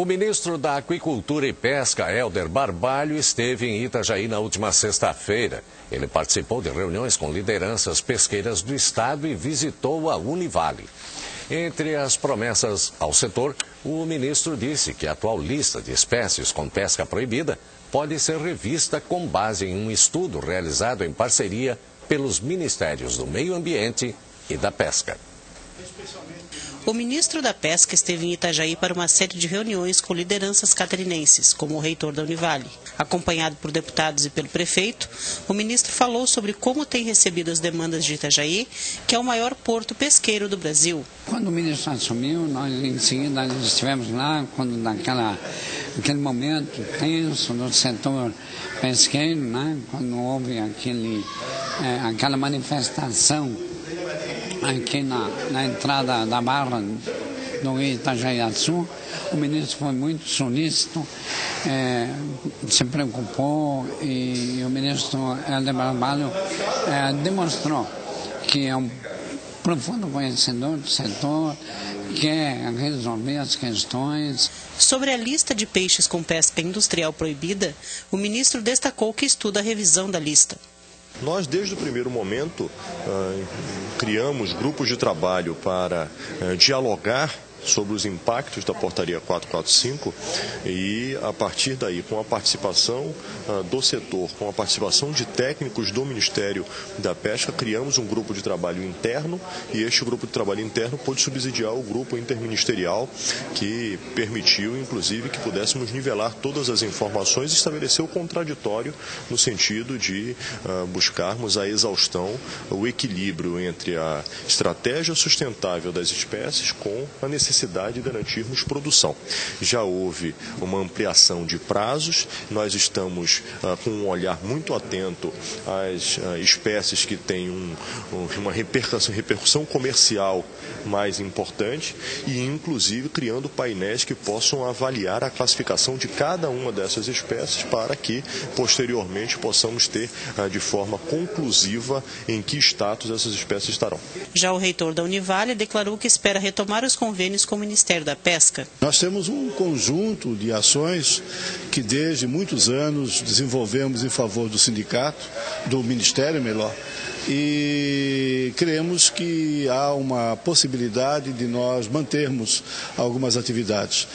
O ministro da Aquicultura e Pesca, Helder Barbalho, esteve em Itajaí na última sexta-feira. Ele participou de reuniões com lideranças pesqueiras do estado e visitou a Univale. Entre as promessas ao setor, o ministro disse que a atual lista de espécies com pesca proibida pode ser revista com base em um estudo realizado em parceria pelos Ministérios do Meio Ambiente e da Pesca. O ministro da Pesca esteve em Itajaí para uma série de reuniões com lideranças catarinenses, como o reitor da Univale. Acompanhado por deputados e pelo prefeito, o ministro falou sobre como tem recebido as demandas de Itajaí, que é o maior porto pesqueiro do Brasil. Quando o ministro assumiu, nós em seguida estivemos lá, quando naquele momento tenso no setor pesqueiro, né, quando houve aquela manifestação aqui na entrada da barra do Itajaiaçu, o ministro foi muito solícito, se preocupou e o ministro Helder Barbalho demonstrou que é um profundo conhecedor do setor, quer resolver as questões. Sobre a lista de peixes com pesca industrial proibida, o ministro destacou que estuda a revisão da lista. Nós, desde o primeiro momento, criamos grupos de trabalho para dialogar sobre os impactos da portaria 445 e, a partir daí, com a participação do setor, com a participação de técnicos do Ministério da Pesca, criamos um grupo de trabalho interno e este grupo de trabalho interno pôde subsidiar o grupo interministerial que permitiu, inclusive, que pudéssemos nivelar todas as informações e estabelecer o contraditório no sentido de buscarmos a exaustão, o equilíbrio entre a estratégia sustentável das espécies com a necessidade de garantirmos produção. Já houve uma ampliação de prazos, nós estamos com um olhar muito atento às espécies que têm uma repercussão comercial mais importante e, inclusive, criando painéis que possam avaliar a classificação de cada uma dessas espécies para que, posteriormente, possamos ter de forma conclusiva em que status essas espécies estarão. Já o reitor da Univale declarou que espera retomar os convênios com o Ministério da Pesca. Nós temos um conjunto de ações que desde muitos anos desenvolvemos em favor do sindicato, do Ministério melhor, e cremos que há uma possibilidade de nós mantermos algumas atividades.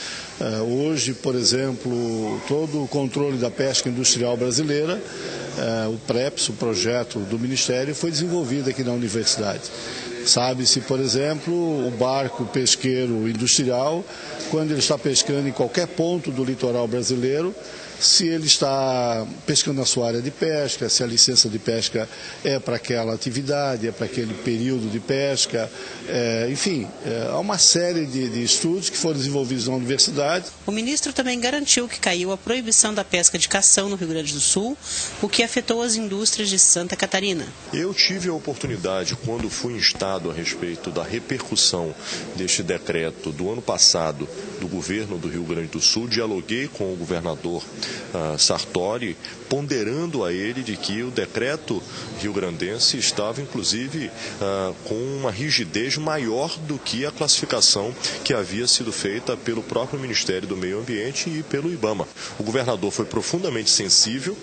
Hoje, por exemplo, todo o controle da pesca industrial brasileira, o PREPS, o projeto do Ministério, foi desenvolvido aqui na universidade. Sabe-se, por exemplo, o barco pesqueiro industrial, quando ele está pescando em qualquer ponto do litoral brasileiro, se ele está pescando na sua área de pesca, se a licença de pesca é para aquela atividade, é para aquele período de pesca, enfim, há uma série de estudos que foram desenvolvidos na universidade. O ministro também garantiu que caiu a proibição da pesca de cação no Rio Grande do Sul, o que afetou as indústrias de Santa Catarina. Eu tive a oportunidade, quando fui instado a respeito da repercussão deste decreto do ano passado do governo do Rio Grande do Sul, dialoguei com o governador Sartori, ponderando a ele de que o decreto rio-grandense estava, inclusive, com uma rigidez maior do que a classificação que havia sido feita pelo próprio Ministério do Meio Ambiente e pelo IBAMA. O governador foi profundamente sensível,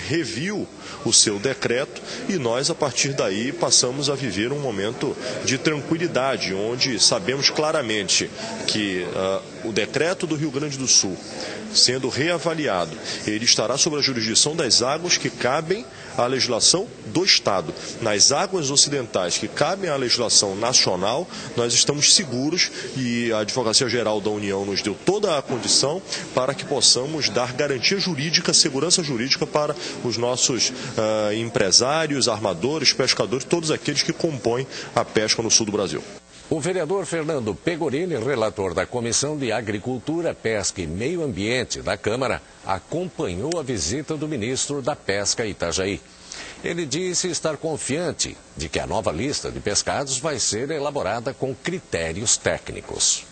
reviu o seu decreto e nós, a partir daí, passamos a viver um momento de tranquilidade, onde sabemos claramente que o decreto do Rio Grande do Sul, sendo reavaliado, ele estará sob a jurisdição das águas que cabem à legislação do Estado. Nas águas ocidentais que cabem à legislação nacional, nós estamos seguros e a Advocacia Geral da União nos deu toda a condição para que possamos dar garantia jurídica, segurança jurídica para os nossos empresários, armadores, pescadores, todos aqueles que compõem a pesca no sul do Brasil. O vereador Fernando Pegorini, relator da Comissão de Agricultura, Pesca e Meio Ambiente da Câmara, acompanhou a visita do ministro da Pesca a Itajaí. Ele disse estar confiante de que a nova lista de pescados vai ser elaborada com critérios técnicos.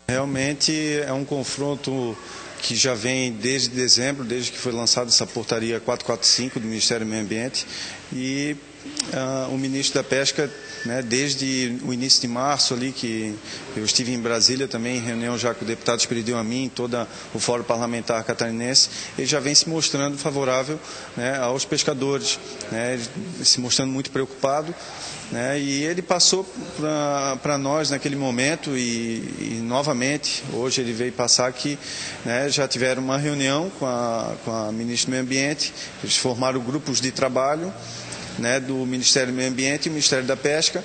Realmente é um confronto que já vem desde dezembro, desde que foi lançada essa portaria 445 do Ministério do Meio Ambiente, e o ministro da Pesca, né, desde o início de março ali, que eu estive em Brasília também, em reunião já com o deputado Esperidião Amin, todo o Fórum Parlamentar Catarinense, ele já vem se mostrando favorável, né, aos pescadores, né, se mostrando muito preocupado, né, e ele passou para nós naquele momento e novamente, hoje ele veio passar aqui, né, já tiveram uma reunião com a ministra do Meio Ambiente, eles formaram grupos de trabalho, né, do Ministério do Meio Ambiente e o Ministério da Pesca,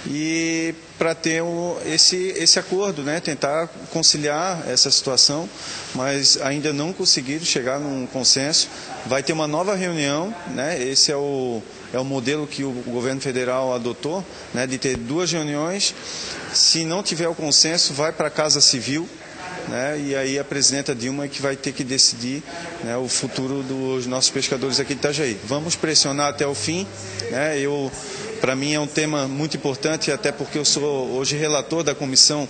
e para ter esse acordo, né, tentar conciliar essa situação, mas ainda não conseguiram chegar num consenso. Vai ter uma nova reunião, né, esse é o modelo que o governo federal adotou, né, de ter 2 reuniões. Se não tiver o consenso, vai para a Casa Civil, né, e aí a presidenta Dilma é que vai ter que decidir, né, o futuro dos nossos pescadores aqui de Itajaí. Vamos pressionar até o fim, né, para mim é um tema muito importante, até porque eu sou hoje relator da Comissão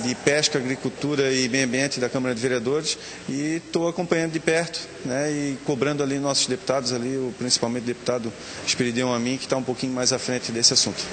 de Pesca, Agricultura e Meio Ambiente da Câmara de Vereadores e estou acompanhando de perto, né, e cobrando ali nossos deputados, ali, principalmente o deputado Esperidião Amin, que está um pouquinho mais à frente desse assunto.